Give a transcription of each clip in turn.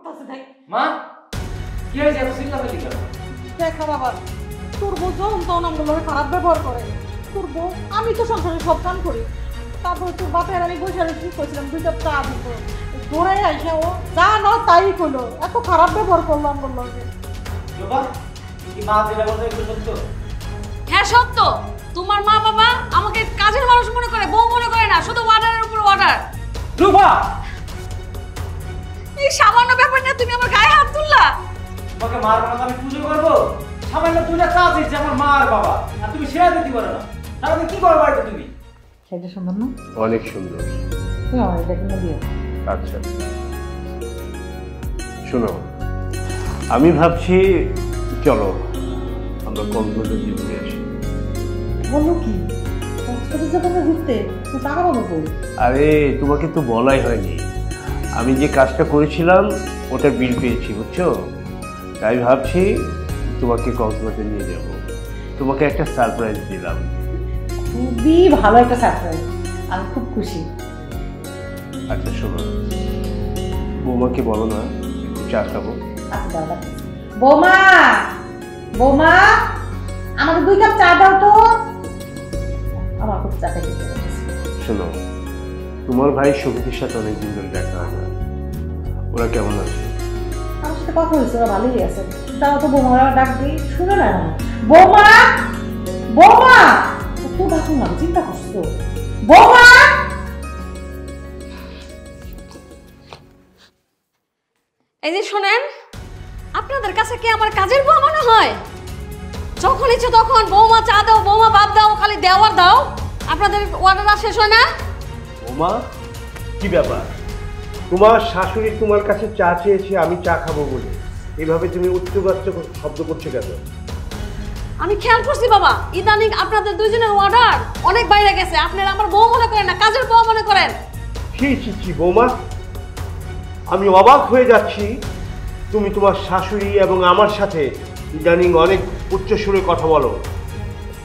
করতেছে দেখ। মা কি হয়েছে এত চিল্লাচিল্লি কেন? দেখা বাবা, তোর বউ যখন তখন আমার খারাপ ব্যবহার করে। তোর বউ, আমি তো সংসারে সব কাম করি, তারপর তোর বাপের আমি বসে কি করছিলাম, 2 কাপ চা দিত, দৌড়াই আইসা ও যা না তাই করলো, এত খারাপ ব্যবহার করলাম বললো। বাবা কি মা যেটা বলছে এগুলো সত্য? হ্যাঁ সত্য। তোমার মা বাবা আমাকে কাজের মানুষ মনে করে, বউ মনে করে না, শুধু অর্ডারের উপর অর্ডার। রূপা, এই সামান্য ব্যাপার নিয়ে তুমি আমার গায়ে হাত তুললা। তোমাকে মার বাবা আমি পুজো করবো? সামান্য 2টা চা দিয়েছে আমার মা আর বাবা, আর তুমি সেরা দিতে পারো না। তাহলে কি করবো বাড়িতে তুমি? সেটা সুন্দর না? অনেক সুন্দর। তুই আমার এটা কিনে দিও। আচ্ছা শোনো, আমি ভাবছি চলো আমরা কক্সবাজার ঘুরে আসি। বললো কি কক্সবাজার যাবো না ঘুরতে? তুই টাকা পাবো কই? আরে তোমাকে তো বলাই হয়নি, আমি যে কাজটা করেছিলাম ওটার বিল পেয়েছি বুঝছো, তাই ভাবছি তোমাকে কক্সবাজার নিয়ে যাব, তোমাকে একটা সারপ্রাইজ দিলাম। খুবই ভালো একটা সারপ্রাইজ, আমি খুব খুশি। আচ্ছা শোনো, বৌমাকে বলো না একটু চা খাবো। আচ্ছা দাদা। বৌমা, বৌমা আমাকে 2 কাপ চা দাও তো, আমার খুব চা খেতে ইচ্ছে করছে। শোনো, তোমার ভাই শক্তির সাথে অনেকদিন ধরে দেখা হয় না, ওরা কেমন আছে? আমার সাথে কথা হয়েছে, ওরা ভালোই আছে। তাও তো বৌমারা ডাক দিই, শুনে না না। বৌমা, বৌমা তো ডাকুন না, চিন্তা করছো? বৌমা, এই যে শোনেন, আপনাদের কাছে কি আমার কাজের বউ মনে হয়? যখন ইচ্ছে তখন বৌমা চা দাও, বৌমা ভাত দাও, খালি দেওয়ার দাও। আপনাদের অর্ডার শেষ হয় না? বৌমা কি ব্যাপার, তোমার শাশুড়ি তোমার কাছে চা চেয়েছে আমি চা খাবো বলে, এভাবে তুমি উচ্চবাচ্য শব্দ করছো কেন? আমি খেয়াল করছি বাবা, ইদানিং আপনাদের দুইজনের অর্ডার অনেক বাইরে গেছে। আপনারা আমার বউ মনে করেন না, কাজের বউ মনে করেন। ছি ছি ছি বৌমা, আমি অবাক হয়ে যাচ্ছি, তুমি তোমার শাশুড়ি এবং আমার সাথে ইদানিং অনেক উচ্চ সুরে কথা বলো।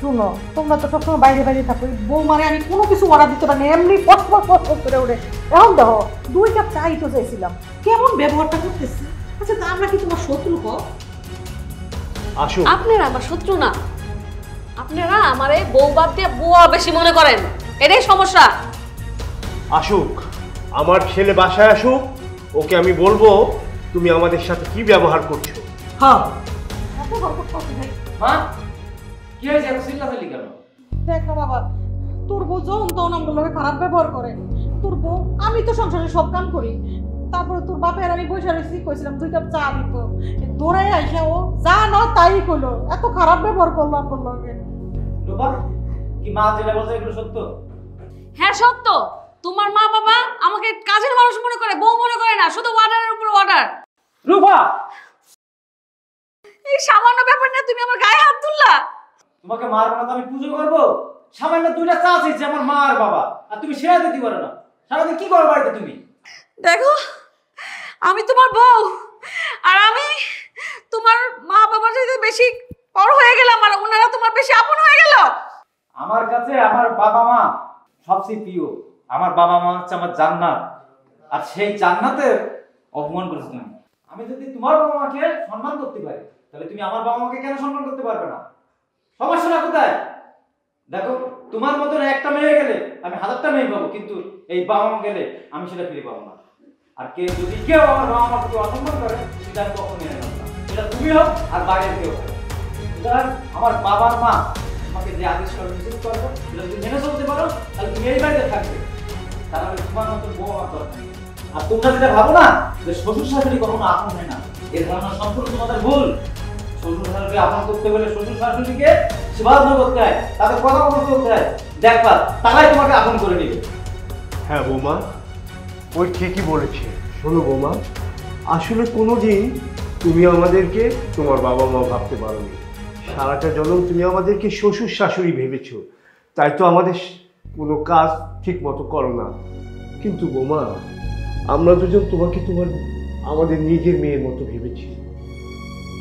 শুনো, তোমরা তো সবসময় বাইরে বাইরে থাকো, বৌমারে আমি কোনো কিছু অর্ডার দিতে পারি না, এমনি ফটফট ফটফট করে ওঠে। এখন দেখো 2 কাপ চাই তো চাইছিলাম, কেমন ব্যবহারটা করতেছি। আচ্ছা তা আমরা কি তোমার শত্রু? আসো। আপনারা আমার শত্রু না, আপনারা আমারে বউ বাদ দিয়ে বুয়া বেশি মনে করেন, এটাই সমস্যা। আসুক, আমার ছেলে বাসায় আসুক, ওকে আমি বলবো তুমি আমাদের সাথে কি ব্যবহার করছো। হ্যাঁ মা কি হয়েছে এত চিল্লাচিল্লি কেন? দেখ না বাবা, তোর বউ যখন তখন আমার খারাপ ব্যবহার করে। তোর বউ, আমি তো সংসারে সব কাম করি, তারপরে তোর বাপের আমি বসে রয়েছি, কইছিলাম 2 কাপ চা দিত, দৌড়াই আইসা ও যা না তাই করলো, এত খারাপ ব্যবহার করলাম বললো। রূপা কি মা যেটা বলছে এগুলো সত্য? হ্যাঁ সত্য। তোমার মা বাবা আমাকে কাজের মানুষ মনে করে, বউ মনে করে না, শুধু অর্ডারের উপর অর্ডার। রূপা, এই সামান্য ব্যাপার নিয়ে তুমি আমার গায়ে হাত তুললা। তোমাকে মার বাবা আমি পুজো করবো? সামান্য 2টা চা দিয়েছে আমার মা আর বাবা, আর তুমি সেরা দিতে পারো না। সারাদিন কি করো বাড়িতে তুমি? দেখো, আমি তোমার বউ, আর আমি তোমার মা বাবার চাইতে বেশি বড় হয়ে গেলাম, আর ওনারা তোমার বেশি আপন হয়ে গেল। আমার কাছে আমার বাবা মা সবচেয়ে প্রিয়। আমার বাবা মা হচ্ছে আমার জান্নাত, আর সেই জান্নাতের অপমান করেছো তুমি। আমি যদি তোমার বাবা মাকে সম্মান করতে পারি, তাহলে তুমি আমার বাবা মাকে কেন সম্মান করতে পারবে না? সমস্যাটা কোথায়? দেখো, তোমার মতন একটা মেয়ে গেলে আমি 1000টা মেয়ে পাবো, কিন্তু এই বাবা মা গেলে আমি সেটা ফিরে পাবো না। আর যদি কেউ আমার বাবা মাকে অসম্মান করে, সেটা আমি কখনো মেনে নেব না। সেটা তুমি হোক আর বাইরের কেউ হোক। সুতরাং আমার বাবার মা তোমাকে যে আদেশ করে নিষেধ করবে, সেটা যদি মেনে চলতে পারো, তাহলে তুমি এই বাড়িতে থাকবে। তাহলে তোমার মতন বউ আমার দরকার নেই। আর তোমরা যেটা ভাবো না যে শ্বশুর শাশুড়ি কখনো আপন হয় না, এর ধারণা সম্পূর্ণ তোমাদের ভুল। শ্বশুর শাশুড়ি আপন করতে গেলে শ্বশুর শাশুড়িকে সেবা যত্ন করতে হয়, তাদের কথা মতো চলতে হয়, দেখবা তারাই তোমাকে আপন করে নেবে। হ্যাঁ বৌমা, ওই ঠিকই বলেছে। শোনো বৌমা, আসলে কোনোদিন তুমি আমাদেরকে তোমার বাবা মা ভাবতে পারোনি, সারাটা জন্ম তুমি আমাদেরকে শ্বশুর শাশুড়ি ভেবেছো, তাই তো আমাদের কোনো কাজ ঠিক মতো করো না। কিন্তু বৌমা, আমরা দুজন তোমাকে আমাদের নিজের মেয়ের মতো ভেবেছি।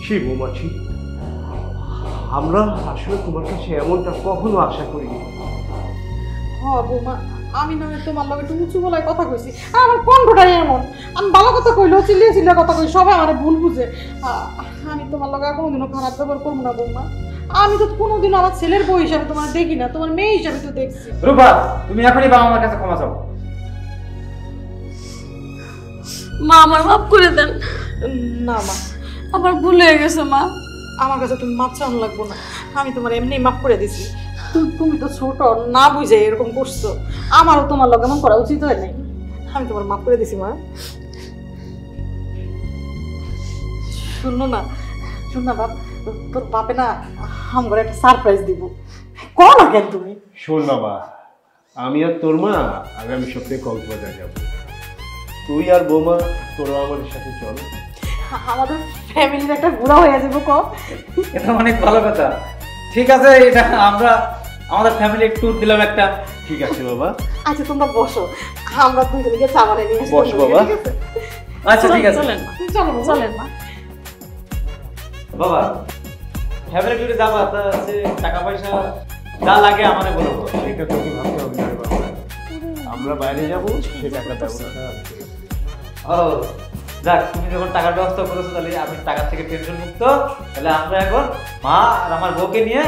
ছি বৌমা, ছি, আমরা আসলে তোমার কাছে এমনটা কখনো আশা করিনি। হ্যাঁ বৌমা, আমি না হয় তোমার লগে একটু উঁচু গলায় কথা কইছি, আর আমার কণ্ঠটাই এমন। আমি ভালো কথা কইলেও চিল্লিয়ে চিল্লিয়ে কথা কই, সবাই আমার ভুল বুঝে। আমি তোমার লগে আর কোনোদিনও খারাপ ব্যবহার করবো না বৌমা। আমি তো কোনোদিনও আমার ছেলের বউ হিসাবে তোমার দেখি না, তোমার মেয়ে হিসাবে তো দেখছি। রূপা, তুমি এখনই বাবা মার কাছে ক্ষমা চাও। মা আমার মাফ করে দেন। না মা, আমার ভুল হয়ে গেছে মা। আমার কাছে তুমি মাপ চাওয়ানো লাগবো না, আমি তোমার এমনি মাফ করে দিছি। তুমি তো ছোট, না বুঝে এরকম করছো, আমারও তোমার লগে এমন করা উচিত হয় নাই। আমি তোমার মাফ করে দিছি মা। শুনো না, শুন না বাপ, তোর বাপে না আমার একটা সারপ্রাইজ দিব, কও না কেন তুমি? শোন বাবা, আমি আর তোর মা আগামী সপ্তাহে কক্সবাজার যাব। তুই আর বৌমা তোরা আমাদের সাথে চল। আমাদের ফ্যামিলির একটা ঘোরা হয়ে যাবো। এটা অনেক ভালো কথা। ঠিক আছে, এটা আমরা আমাদের ফ্যামিলি ট্যুর দিলাম একটা। ঠিক আছে বাবা। আচ্ছা তোমরা বসো, আমরা দুজনে গিয়ে চা বানিয়ে নিয়ে আসবো। বস বাবা। আচ্ছা ঠিক আছে। চলেন মা, চলো চলেন মা। বাবা, ফ্যামিলি ট্যুরে যাবা, তা হচ্ছে টাকা পয়সা যা লাগে আমাদের বলো। এটা তোকে ভাবতে হবে না রে বাবা, আমরা বাইরে যাব, সে টাকা ব্যবস্থা আছে। ও যাক, তুমি যখন টাকার ব্যবস্থা করেছো তাহলে আমি টাকা থেকে টেনশন মুক্ত। তাহলে আমরা এখন মা আর আমার বউকে নিয়ে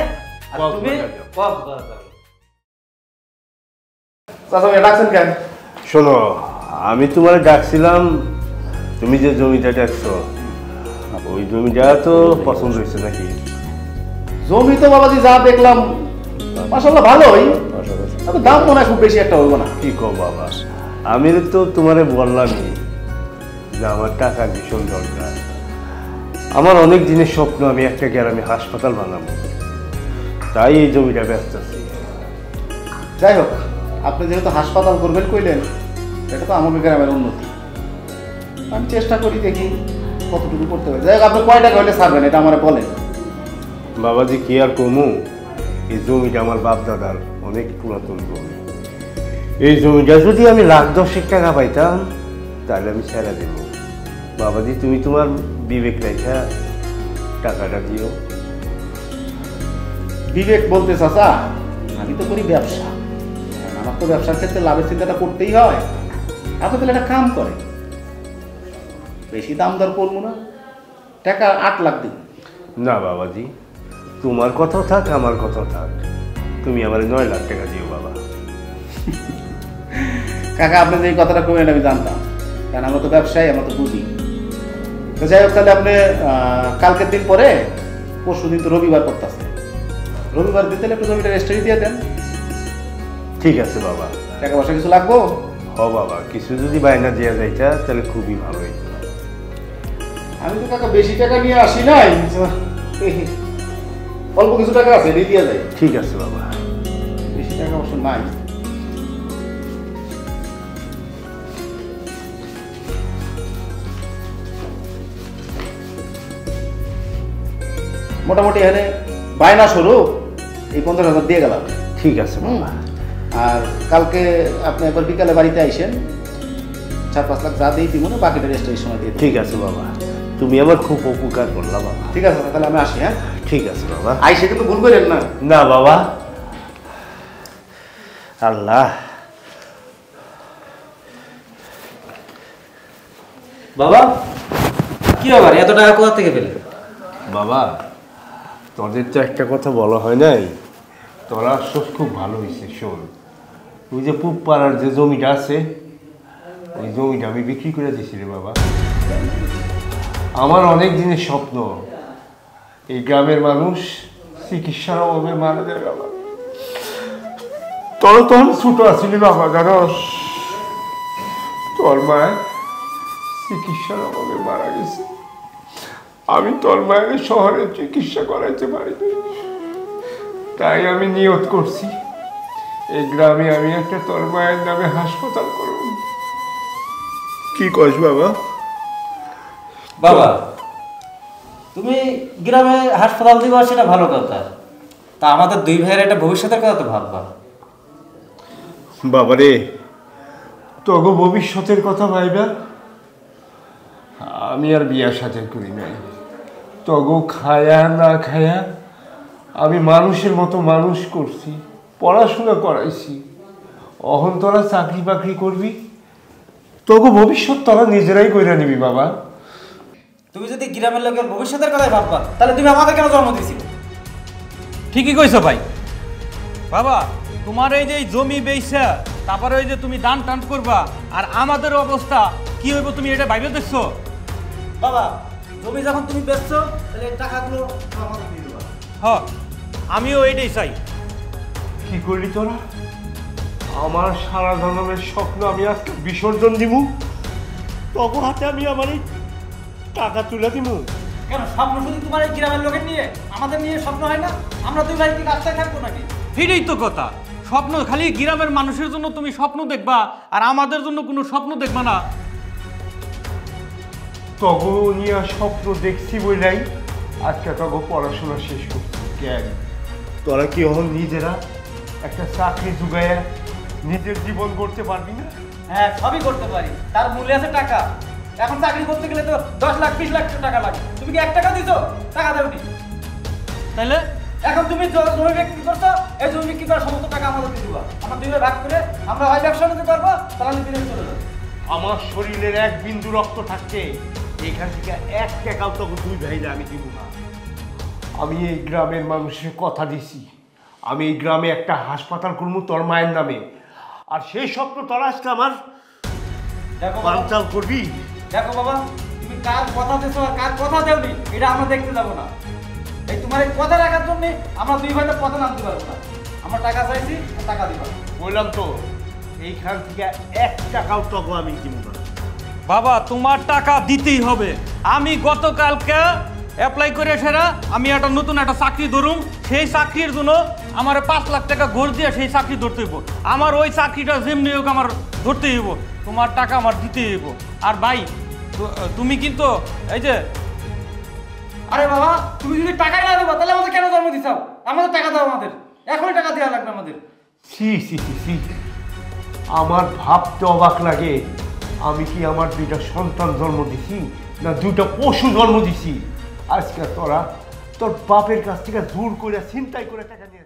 আর তুমি কক্সবাজার যাবে। চাচা ভাই ডাকছেন কেন? শোনো, আমি তোমার ডাকছিলাম, তুমি যে জমিটা দেখছো ওই জমিটা তো পছন্দ হয়েছে নাকি? জমি তো বাবাজি যা দেখলাম মাশাআল্লাহ ভালোই, তবে দাম মনে হয় খুব বেশি একটা হইব না। কি কো বাবা, আমি তো তোমারে বললামই যে আমার টাকা ভীষণ দরকার। আমার অনেক দিনের স্বপ্ন আমি একটা গ্রামে হাসপাতাল বানাবো, তাই এই জমিটা ব্যস্ত আছি। যাই হোক, আপনি যেহেতু হাসপাতাল করবেন কইলেন, এটা তো আমাদের গ্রামের উন্নতি। আমি চেষ্টা করি দেখি কতটুকু করতে পারি। যাই হোক, আপনি কয় টাকা হইলে ছাড়বেন এটা আমার বলেন। বাবাজি কি আর কমু, এই জমিটা আমার বাপ দাদার অনেক পুরাতন জমি। এই জমিটা যদি আমি লাখ 10 টাকা পাইতাম তাহলে আমি ছেড়ে দেব। বাবাজি তুমি তোমার বিবেক রেখা টাকাটা দিও। বিবেক বলতে চাচা, আমি তো করি ব্যবসা, আমার তো ব্যবসার ক্ষেত্রে লাভের চিন্তাটা করতেই হয়। আপনি তাহলে একটা কাম করে, বেশি দাম দর করবো না, টাকা 8 লাখ দিন। না বাবাজি, তোমার কথাও থাক আমার কথাও থাক, তুমি আমার 9 লাখ টাকা দিও বাবা। কাকা আপনি যে এই কথাটা কবেন আমি জানতাম, কারণ আমরা তো ব্যবসায়ী, আমরা তো বুঝি। তো যাই হোক, তাহলে আপনি কালকের দিন পরে, পরশু দিন তো রবিবার করতেছে, রবিবার দিন তাহলে একটু জমিটা রেজিস্ট্রি দিয়ে দেন। ঠিক আছে বাবা। টাকা পয়সা কিছু লাগবো? হ বাবা, কিছু যদি বায়না দেওয়া যাইতা তাহলে খুবই ভালো হইত। আমি তো কাকা বেশি টাকা নিয়ে আসি নাই, অল্প কিছু টাকা আছে, দিয়ে যায়। ঠিক আছে বাবা। বেশি টাকা অবশ্য নাই। মোটামুটি এখানে বায়না স্বরূপ এই 50,000 দিয়ে গেলাম। ঠিক আছে বাবা। আর কালকে আপনি একবার বিকালে বাড়িতে আইসেন, 4-5 লাখ যা দিয়ে দিব না, বাকিটা রেজিস্ট্রির সময় দিয়ে দিন। ঠিক আছে বাবা, তুমি আমার খুব উপকার করলা বাবা। ঠিক আছে, তাহলে আমি আসি। হ্যাঁ ঠিক আছে বাবা। আইসে কিন্তু ভুল করেন না। না বাবা। আল্লাহ। বাবা, কি ব্যাপার, এত টাকা কোথা থেকে পেলে? বাবা, তোদের তো একটা কথা বলা হয় নাই, তোরা সব খুব ভালো হয়েছে। শোন, ওই যে পুব পাড়ার যে জমিটা আছে, ওই জমিটা আমি বিক্রি করে দিয়েছি রে বাবা। আমার অনেক দিনের স্বপ্ন, এই গ্রামের মানুষ চিকিৎসার অভাবে মারা যায় বাবা। তোর তখন ছোট আসিলি বাবা, জানোস তোর মায়ের চিকিৎসার অভাবে মারা গেছে। আমি তোর মায়ের শহরে চিকিৎসা করাইতে পারিনি, তাই আমি নিয়ত করছি এই গ্রামে আমি একটা তোর মায়ের নামে হাসপাতাল করব। কি কস বাবা? বাবা, তুমি গ্রামে হাসপাতাল দিবা সেটা ভালো কথা, তা আমাদের দুই ভাইয়ের একটা ভবিষ্যতের কথা তো ভাববা। বাবা রে, তগো ভবিষ্যতের কথা ভাইবা, আমি আর বিয়া সাথে করি নাই। তগো খায়া না খায়া আমি মানুষের মতো মানুষ করছি, পড়াশোনা করাইছি, অহন তোরা চাকরি বাকরি করবি, তোকে ভবিষ্যৎ তোরা নিজেরাই কইরা নিবি বাবা। তুমি যদি গ্রামের লোকের ভবিষ্যতের কথাই ভাববা তাহলে তুমি আমাদের কেন জন্ম দিয়েছিলে? ঠিকই কইছো ভাই। বাবা তোমার এই যে জমি বেইছা তারপরে ওই যে তুমি দান টান করবা, আর আমাদের অবস্থা কি হইব তুমি এটা ভাইবে দেখছো? বাবা জমি যখন তুমি বেচছো তাহলে এই টাকাগুলো আমাদের দিয়ে দেবা। হ, আমিও এইটাই চাই। কি করলি তোরা? আমার সারা জন্মের স্বপ্ন আমি আজকে বিসর্জন দিব, তখন হাতে আমি আমার এই টাকা তুলে দিব। কেন স্বপ্ন শুধু তোমার এই গ্রামের লোকের নিয়ে, আমাদের নিয়ে স্বপ্ন হয় না? আমরা দুই ভাই কি রাস্তায় থাকবো নাকি? এটাই তো কথা, স্বপ্ন খালি গ্রামের মানুষের জন্য তুমি স্বপ্ন দেখবা আর আমাদের জন্য কোনো স্বপ্ন দেখবা না। তগো নিয়ে স্বপ্ন দেখছি বইলাই আজকে তগো পড়াশোনা শেষ করছি। কেন তোরা কি এখন নিজেরা একটা চাকরি জুগাইয়া নিজের জীবন করতে পারবি না? হ্যাঁ সবই করতে পারি, তার মূল্য আছে টাকা। এখন চাকরি করতে গেলে তো 10 লাখ 20 লাখ টাকা লাগে। তুমি কি 1 টাকা দিছো? টাকা দেওনি। তাইলে এখন তুমি জমি বিক্রি করছো, এই জমি বিক্রি করার সমস্ত টাকা আমাদের দিয়ে দিবা। আমরা দুই ভাই ভাগ করে আমরা হয় ব্যবসা করতে পারবো, তাহলে বিদেশ চলে যাবো। আমার শরীরের এক বিন্দু রক্ত থাকতে এখান থেকে 1 টাকাও তখন দুই ভাইরা আমি দিব না। আমি এই গ্রামের মানুষের কথা দিছি, আমি এই গ্রামে একটা হাসপাতাল করবো তোর মায়ের নামে, আর সেই স্বপ্ন তোরা আজকে আমার দেখো বাবা, বানচাল করবি। দেখো বাবা, তুমি কার কথা দিছো আর কার কথা দেওনি এটা আমরা দেখতে যাবো না। এই তোমার এই কথা রাখার জন্য আমরা দুই ভাই তো পথে নামতে পারবো না। আমরা টাকা চাইছি, টাকা দিবা। বললাম তো এইখান থেকে 1 টাকাও তখন আমি দিব না। বাবা তোমার টাকা দিতেই হবে। আমি গতকালকে অ্যাপ্লাই করে সেরা আমি একটা নতুন একটা চাকরি ধরুম, সেই চাকরির জন্য আমার 5 লাখ টাকা ঘর দিয়ে সেই চাকরি ধরতে হইব। আমার ওই চাকরিটা যেমনি হোক আমার ধরতে হইব, তোমার টাকা আমার দিতে হইব। আর ভাই তুমি কিন্তু এই যে আরে বাবা, তুমি যদি টাকাই না দেবো তাহলে আমাদের কেন জন্ম দিছাও? আমাদের টাকা দাও, আমাদের এখনই টাকা দেওয়া লাগবে আমাদের। সি সি সি সি, আমার ভাবতে অবাক লাগে, আমি কি আমার 2টা সন্তান জন্ম দিছি না 2টা পশু জন্ম দিছি? আজকে তোরা তোর বাপের কাছ থেকে জোর করে ছিনতাই করে টাকা নিয়ে